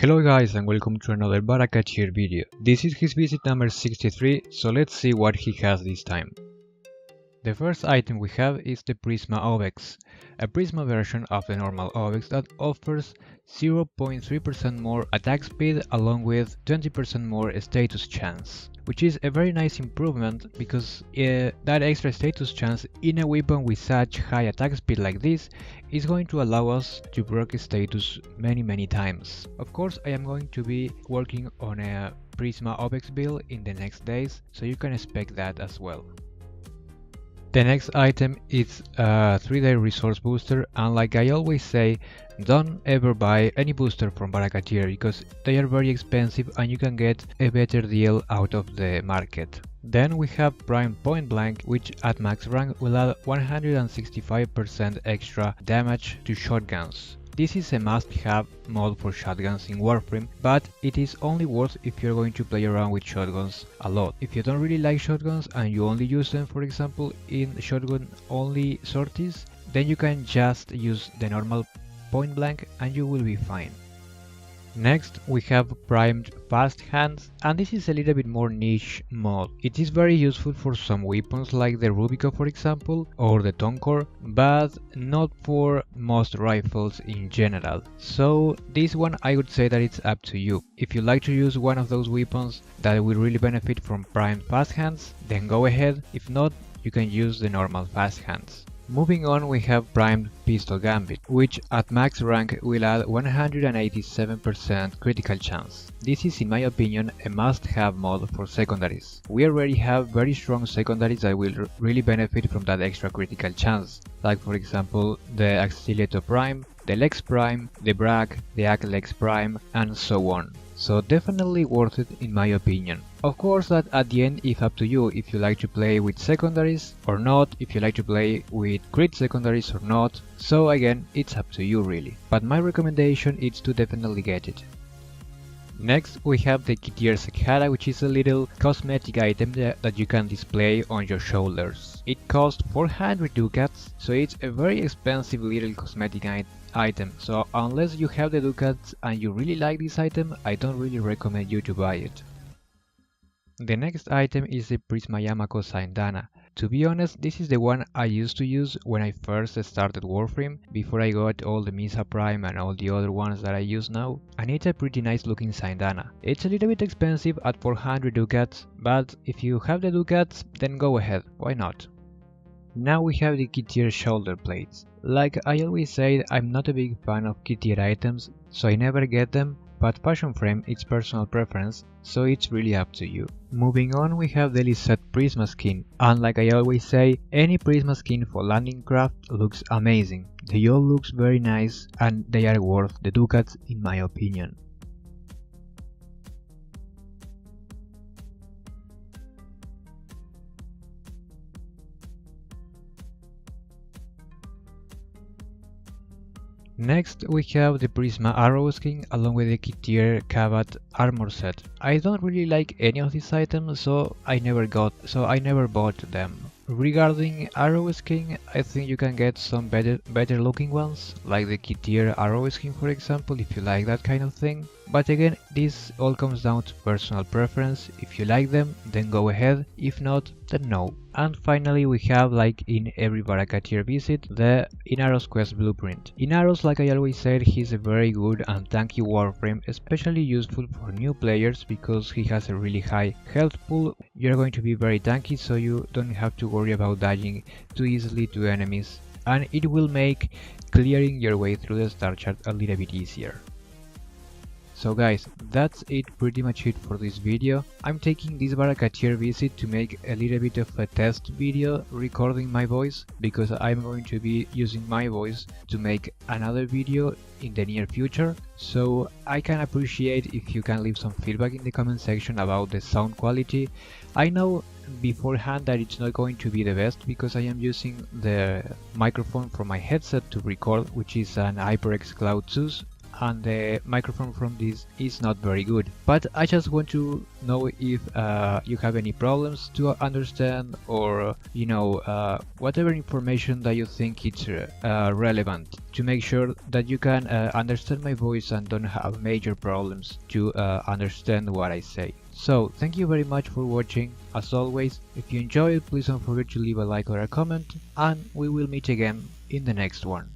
Hello guys and welcome to another FbiKei video. This is his visit number 63, so let's see what he has this time. The first item we have is the Prisma Obex, a Prisma version of the normal Obex that offers 0.3% more attack speed along with 20% more status chance, which is a very nice improvement because that extra status chance in a weapon with such high attack speed like this is going to allow us to break status many times. Of course, I am going to be working on a Prisma Obex build in the next days, so you can expect that as well. The next item is a 3-day resource booster, and like I always say, don't ever buy any booster from FbiKei because they are very expensive and you can get a better deal out of the market. Then we have Bryan Point Blank, which at max rank will add 165% extra damage to shotguns. This is a must-have mod for shotguns in Warframe, but it is only worth if you're going to play around with shotguns a lot. If you don't really like shotguns and you only use them, for example, in shotgun-only sorties, then you can just use the normal point blank and you will be fine. Next, we have primed fast hands, and this is a little bit more niche mod. It is very useful for some weapons like the Rubico for example, or the Tonkor, but not for most rifles in general. So this one I would say that it's up to you. If you like to use one of those weapons that will really benefit from primed fast hands, then go ahead. If not, you can use the normal fast hands. Moving on, we have primed pistol gambit, which at max rank will add 187% critical chance. This is in my opinion a must-have mod for secondaries. We already have very strong secondaries that will really benefit from that extra critical chance, like for example the Stiletto Prime, the Lex Prime, the Brag, the AK Lex Prime, and so on. So definitely worth it in my opinion. Of course that at the end it's up to you if you like to play with secondaries or not, if you like to play with crit secondaries or not, so again it's up to you really. But my recommendation is to definitely get it. Next we have the Secada, which is a little cosmetic item that you can display on your shoulders. It costs 400 ducats, so it's a very expensive little cosmetic item, so unless you have the ducats and you really like this item, I don't really recommend you to buy it. The next item is the Prisma Sandana. To be honest, this is the one I used to use when I first started Warframe, before I got all the Misa Prime and all the other ones that I use now, and it's a pretty nice looking Sandana. It's a little bit expensive at 400 ducats, but if you have the ducats, then go ahead, why not? Now we have the key tier shoulder plates. Like I always say, I'm not a big fan of key tier items, so I never get them, but Passion Frame it's personal preference, so it's really up to you. Moving on, we have the Lisette Prisma skin, and like I always say, any Prisma skin for landing craft looks amazing. They all looks very nice and they are worth the ducats in my opinion. Next we have the Prisma Arrow skin along with the key tier Cavat armor set. I don't really like any of these items, so I never bought them. Regarding Arrow skin, I think you can get some better looking ones, like the key tier Arrow skin for example, if you like that kind of thing. But again, this all comes down to personal preference. If you like them, then go ahead, if not, then no. And finally we have, like in every FbiKei visit, the Inaros quest blueprint. Inaros, like I always said, he's a very good and tanky Warframe, especially useful for new players because he has a really high health pool. You're going to be very tanky, so you don't have to worry about dodging too easily to enemies, and it will make clearing your way through the star chart a little bit easier. So guys, that's it, pretty much it for this video. I'm taking this FbiKei visit to make a little bit of a test video recording my voice, because I'm going to be using my voice to make another video in the near future. So I can appreciate if you can leave some feedback in the comment section about the sound quality. I know beforehand that it's not going to be the best because I am using the microphone from my headset to record, which is an HyperX Cloud 2. and the microphone from this is not very good. But I just want to know if you have any problems to understand, or whatever information that you think it's relevant, to make sure that you can understand my voice and don't have major problems to understand what I say. So thank you very much for watching. As always, if you enjoyed, please don't forget to leave a like or a comment, and we will meet again in the next one.